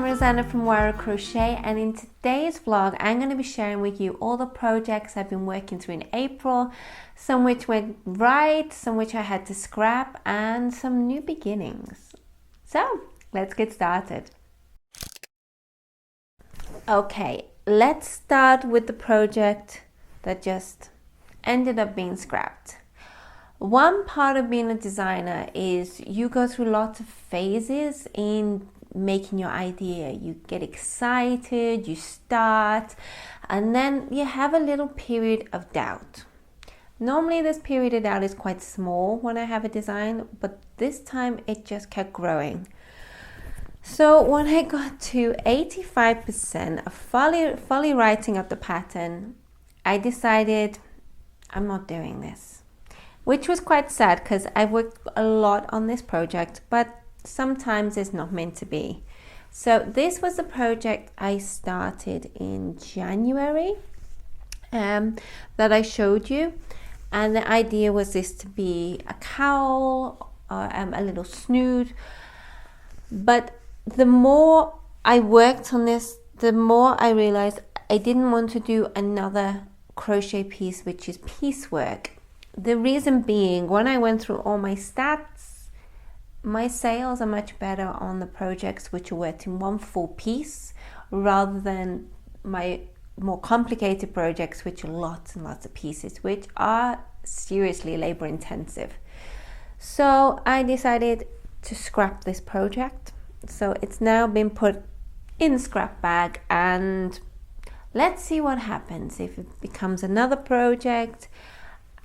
Rosanna from Moara Crochet, and in today's vlog I'm going to be sharing with you all the projects I've been working through in April, some which went right, some which I had to scrap, and some new beginnings. So let's get started. Okay, let's start with the project that just ended up being scrapped. One part of being a designer is you go through lots of phases in making your idea. You get excited, you start, and then you have a little period of doubt. Normally this period of doubt is quite small when I have a design, but this time it just kept growing. So when I got to 85% of fully writing up the pattern, I decided I'm not doing this, which was quite sad because I worked a lot on this project, but sometimes it's not meant to be. So this was the project I started in January that I showed you, and the idea was this to be a cowl or a little snood. But the more I worked on this, the more I realized I didn't want to do another crochet piece which is piecework. The reason being, when I went through all my stats, my sales are much better on the projects which are worked in one full piece rather than my more complicated projects which are lots and lots of pieces, which are seriously labor intensive. So I decided to scrap this project. So it's now been put in the scrap bag, and let's see what happens. If it becomes another project,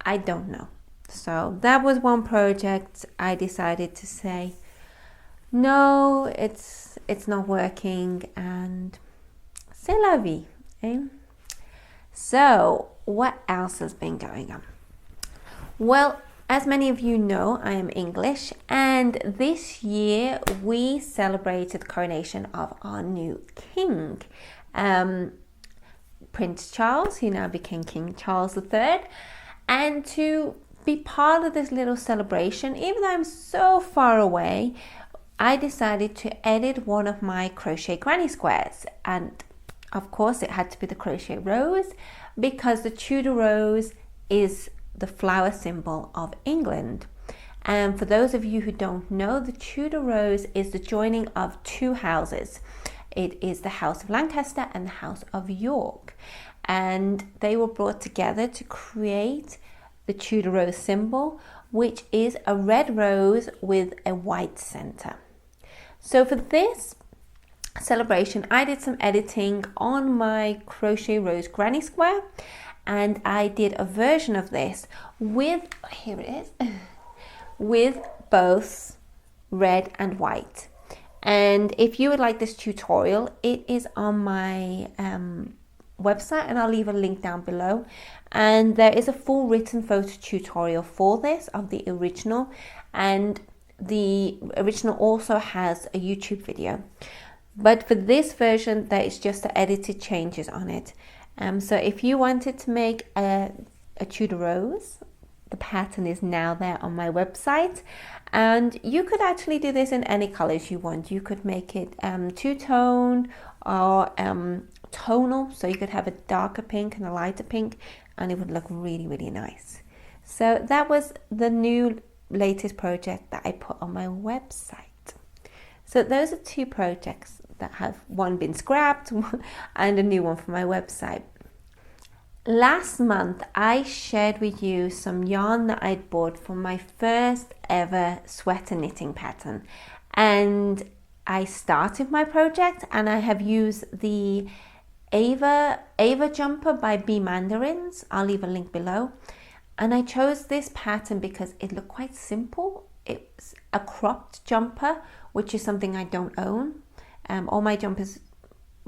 I don't know. So that was one project I decided to say, no, it's not working, and c'est la vie, eh? So what else has been going on? Well, as many of you know, I am English, and this year we celebrated the coronation of our new king, Prince Charles, who now became King Charles III. And to be part of this little celebration, even though I'm so far away, I decided to edit one of my crochet granny squares, and of course it had to be the crochet rose because the Tudor rose is the flower symbol of England. And for those of you who don't know, the Tudor rose is the joining of two houses. It is the House of Lancaster and the House of York, and they were brought together to create the Tudor rose symbol, which is a red rose with a white center. So for this celebration, I did some editing on my crochet rose granny square, and I did a version of this with, here it is, with both red and white. And if you would like this tutorial, it is on my website, and I'll leave a link down below. And there is a full written photo tutorial for this of the original, and the original also has a YouTube video. But for this version, there is just the edited changes on it. So if you wanted to make a Tudor rose, the pattern is now there on my website, and you could actually do this in any colors you want. You could make it two-tone or tonal, so you could have a darker pink and a lighter pink, and it would look really, really nice. So that was the new latest project that I put on my website. So those are two projects that have one been scrapped and a new one for my website. Last month I shared with you some yarn that I'd bought for my first ever sweater knitting pattern, and I started my project, and I have used the Ava jumper by Bee Mandarins. I'll leave a link below. And I chose this pattern because it looked quite simple. It's a cropped jumper, which is something I don't own. All my jumpers,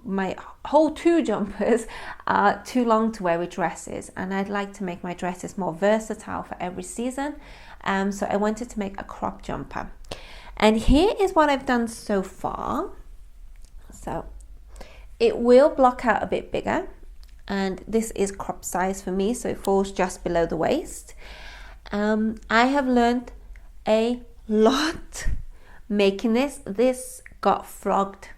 my whole two jumpers, are too long to wear with dresses, and I'd like to make my dresses more versatile for every season. So I wanted to make a crop jumper. And here is what I've done so far. So it will block out a bit bigger, and this is crop size for me, so it falls just below the waist. I have learned a lot making this. This got flogged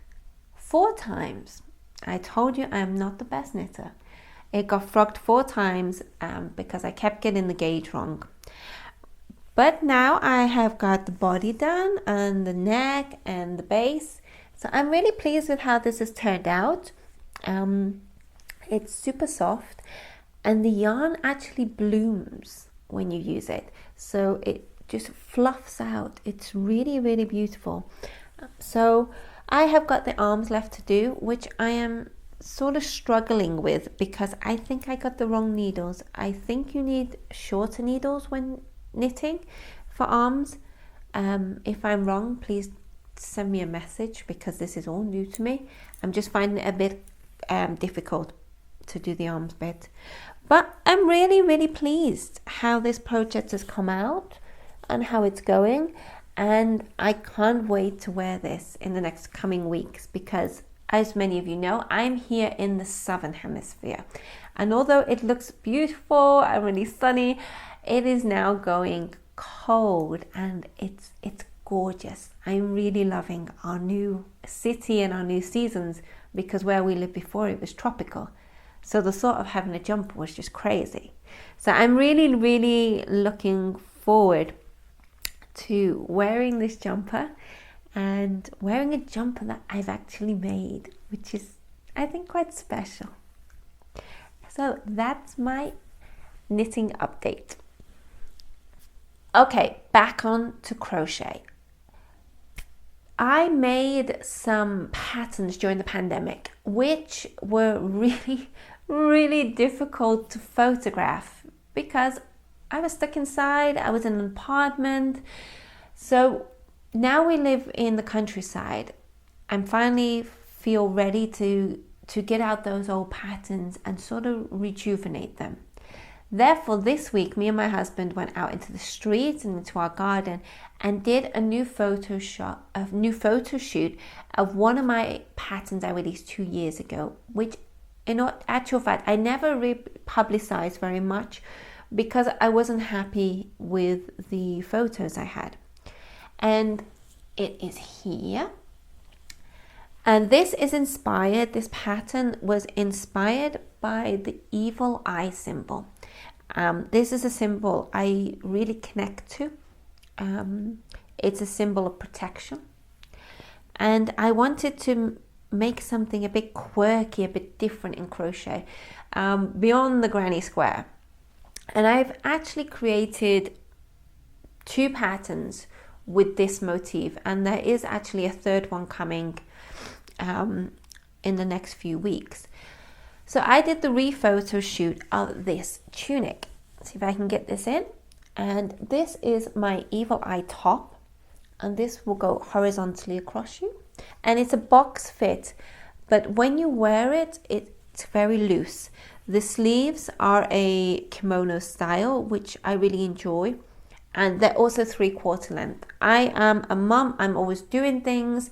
4 times. I told you I'm not the best knitter. It got frogged 4 times because I kept getting the gauge wrong. But now I have got the body done and the neck and the base. So I'm really pleased with how this has turned out. It's super soft and the yarn actually blooms when you use it. So it just fluffs out. It's really, really beautiful. So I have got the arms left to do, which I am sort of struggling with because I think I got the wrong needles. I think you need shorter needles when knitting for arms. If I'm wrong, please send me a message because this is all new to me. I'm just finding it a bit difficult to do the arms bit. But I'm really, really pleased how this project has come out and how it's going. And I can't wait to wear this in the next coming weeks because, as many of you know, I'm here in the southern hemisphere. And although it looks beautiful and really sunny, it is now going cold and it's gorgeous. I'm really loving our new city and our new seasons because where we lived before, it was tropical. So the thought of having a jumper was just crazy. So I'm really, really looking forward to wearing this jumper and wearing a jumper that I've actually made, which is, I think, quite special. So that's my knitting update. Okay, back on to crochet. I made some patterns during the pandemic, which were really, really difficult to photograph because I was stuck inside. I was in an apartment. So now we live in the countryside. I finally feel ready to get out those old patterns and sort of rejuvenate them. Therefore, this week, me and my husband went out into the streets and into our garden and did a new photo shoot of one of my patterns I released 2 years ago, which in actual fact, I never publicized very much because I wasn't happy with the photos I had. And it is here. And this pattern was inspired by the evil eye symbol. This is a symbol I really connect to. It's a symbol of protection. And I wanted to make something a bit quirky, a bit different in crochet, beyond the granny square. And I've actually created 2 patterns with this motif, and there is actually a 3rd one coming in the next few weeks. So I did the re-photo shoot of this tunic. See if I can get this in. And this is my evil eye top, and this will go horizontally across you. And it's a box fit, but when you wear it, it's very loose. The sleeves are a kimono style, which I really enjoy. And they're also 3/4 length. I am a mum. I'm always doing things.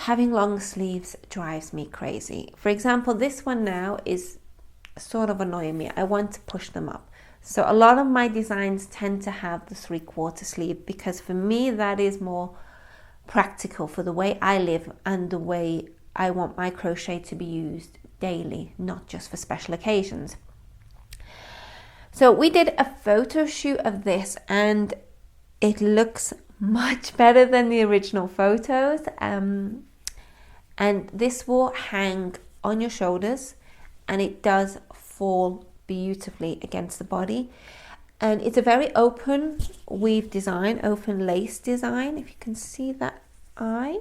Having long sleeves drives me crazy. For example, this one now is sort of annoying me. I want to push them up. So a lot of my designs tend to have the 3/4 sleeve because for me that is more practical for the way I live and the way I want my crochet to be used daily, not just for special occasions. So we did a photo shoot of this and it looks much better than the original photos. And this will hang on your shoulders and it does fall beautifully against the body. And it's a very open weave design, open lace design, if you can see that eye.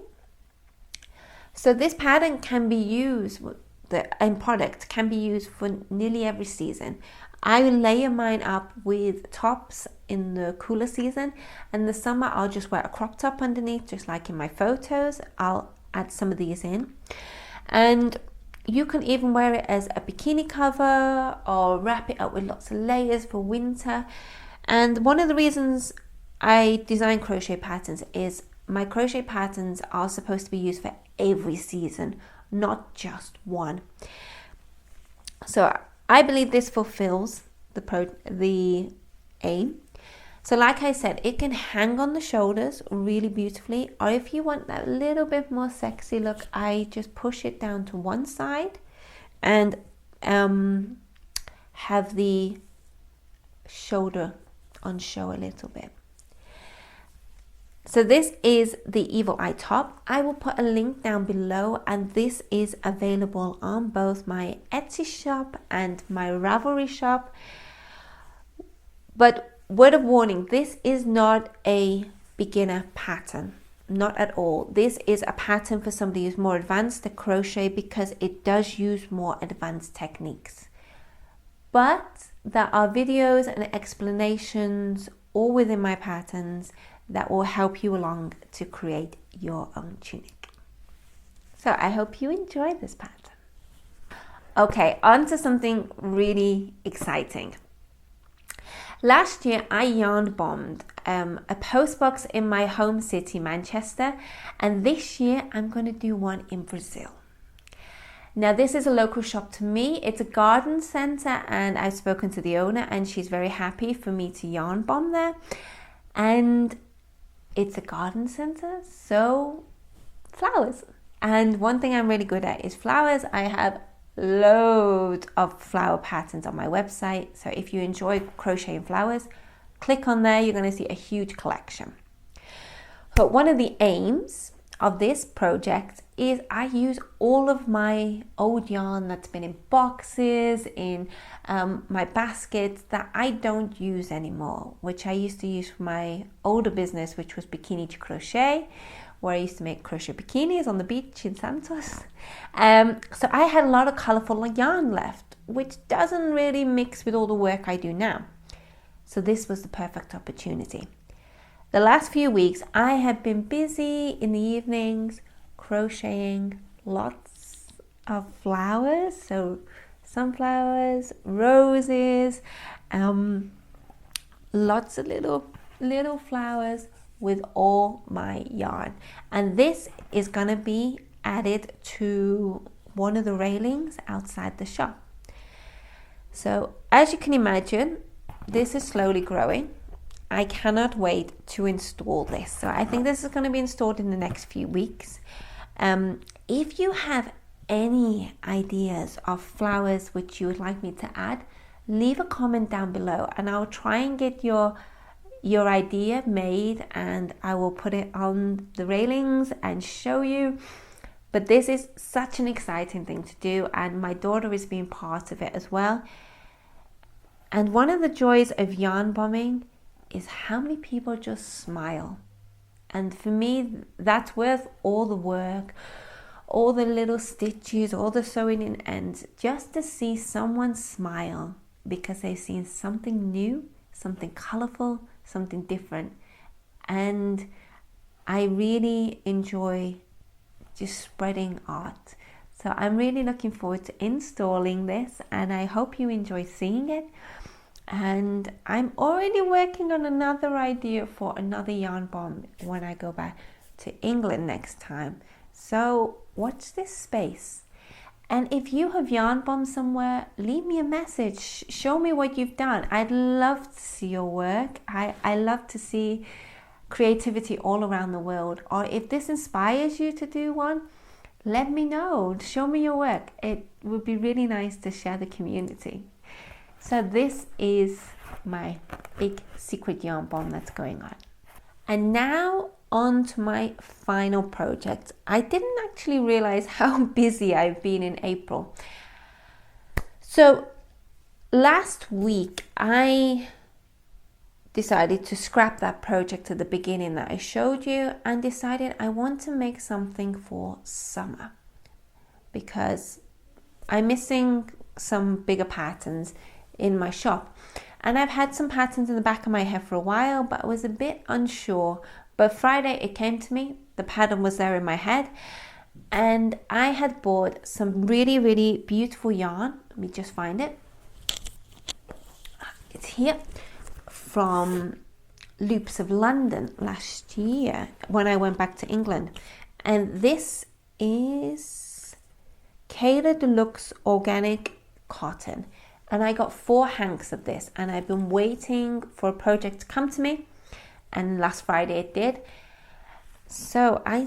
So this pattern can be used, the end product can be used for nearly every season. I layer mine up with tops in the cooler season, and the summer I'll just wear a crop top underneath, just like in my photos. I'll add some of these in. And you can even wear it as a bikini cover or wrap it up with lots of layers for winter. And one of the reasons I design crochet patterns is my crochet patterns are supposed to be used for every season, not just one. So I believe this fulfills the aim. So like I said, it can hang on the shoulders really beautifully, or if you want that little bit more sexy look, I just push it down to one side and have the shoulder on show a little bit. So this is the Evil Eye top. I will put a link down below, and this is available on both my Etsy shop and my Ravelry shop. But word of warning, this is not a beginner pattern, not at all. This is a pattern for somebody who's more advanced at crochet because it does use more advanced techniques. But there are videos and explanations all within my patterns that will help you along to create your own tunic. So I hope you enjoy this pattern. Okay, on to something really exciting. Last year I yarn bombed a post box in my home city, Manchester, and this year I'm going to do one in Brazil. Now this is a local shop to me. It's a garden centre, and I've spoken to the owner and she's very happy for me to yarn bomb there. And it's a garden centre, so flowers. And one thing I'm really good at is flowers. I have loads of flower patterns on my website. So if you enjoy crocheting flowers, click on there. You're going to see a huge collection. But one of the aims of this project is I use all of my old yarn that's been in boxes, in my baskets that I don't use anymore, which I used to use for my older business, which was Bikini to Crochet, where I used to make crochet bikinis on the beach in Santos. So I had a lot of colourful yarn left, which doesn't really mix with all the work I do now. So this was the perfect opportunity. The last few weeks I have been busy in the evenings crocheting lots of flowers, so sunflowers, roses, lots of little flowers with all my yarn. And this is going to be added to one of the railings outside the shop. So as you can imagine, this is slowly growing. I cannot wait to install this. So I think this is going to be installed in the next few weeks. If you have any ideas of flowers which you would like me to add, leave a comment down below and I'll try and get your idea made, and I will put it on the railings and show you. But this is such an exciting thing to do, and my daughter is being part of it as well. And one of the joys of yarn bombing is how many people just smile. And for me, that's worth all the work, all the little stitches, all the sewing in ends, just to see someone smile because they've seen something new, something colourful, something different. And I really enjoy just spreading art. So I'm really looking forward to installing this, and I hope you enjoy seeing it. And I'm already working on another idea for another yarn bomb when I go back to England next time. So watch this space. And if you have yarn bombed somewhere, leave me a message. Show me what you've done. I'd love to see your work. I love to see creativity all around the world. Or if this inspires you to do one, let me know. Show me your work. It would be really nice to share the community. So this is my big secret yarn bomb that's going on. And now on to my final project. I didn't actually realize how busy I've been in April. So last week I decided to scrap that project at the beginning that I showed you and decided I want to make something for summer because I'm missing some bigger patterns in my shop, and I've had some patterns in the back of my head for a while, but I was a bit unsure. But Friday it came to me, the pattern was there in my head, and I had bought some really beautiful yarn. Let me just find it. It's here, from Loops of London last year when I went back to England, and this is Krea Delux organic cotton. And I got 4 hanks of this, and I've been waiting for a project to come to me, and last Friday it did. So I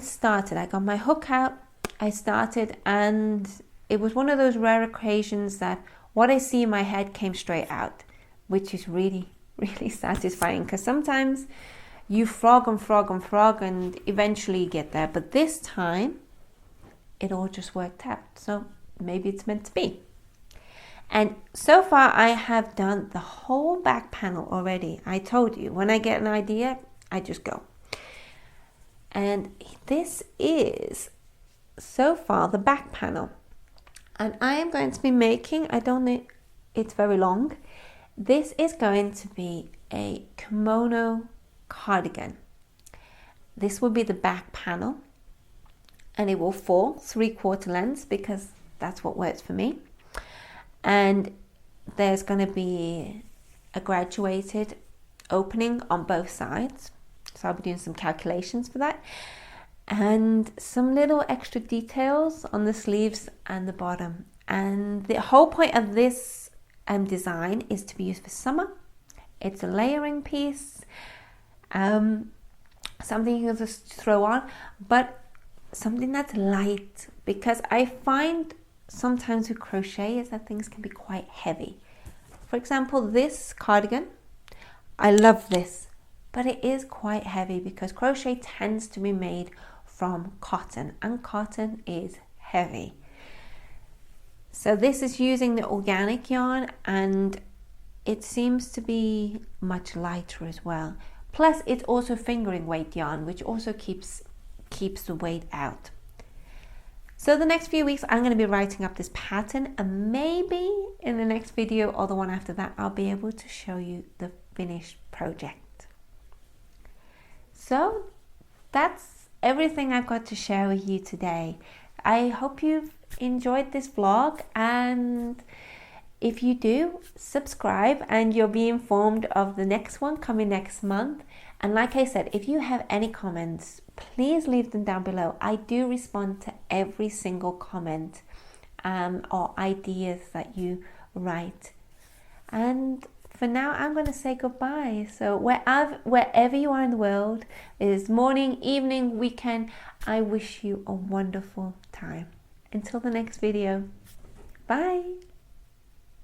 got my hook out, I started, and it was one of those rare occasions that what I see in my head came straight out, which is really, really satisfying, because sometimes you frog and eventually you get there, but this time it all just worked out. So maybe it's meant to be. And so far I have done the whole back panel already. I told you, when I get an idea, I just go. And this is so far the back panel. And I am going to be making, I don't know, it's very long. This is going to be a kimono cardigan. This will be the back panel, and it will fall 3/4 lengths because that's what works for me. And there's going to be a graduated opening on both sides, so I'll be doing some calculations for that, and some little extra details on the sleeves and the bottom. And the whole point of this design is to be used for summer. It's a layering piece, something you can just throw on, but something that's light, because I find sometimes with crochet is that things can be quite heavy. For example, this cardigan, I love this, but it is quite heavy because crochet tends to be made from cotton, and cotton is heavy. So this is using the organic yarn, and it seems to be much lighter as well. Plus it's also fingering weight yarn, which also keeps the weight out. So the next few weeks I'm going to be writing up this pattern, and maybe in the next video or the one after that I'll be able to show you the finished project. So that's everything I've got to share with you today. I hope you've enjoyed this vlog, and if you do, subscribe and you'll be informed of the next one coming next month. And like I said, if you have any comments, please leave them down below. I do respond to every single comment or ideas that you write. And for now, I'm going to say goodbye. So wherever you are in the world, it is morning, evening, weekend, I wish you a wonderful time. Until the next video, bye.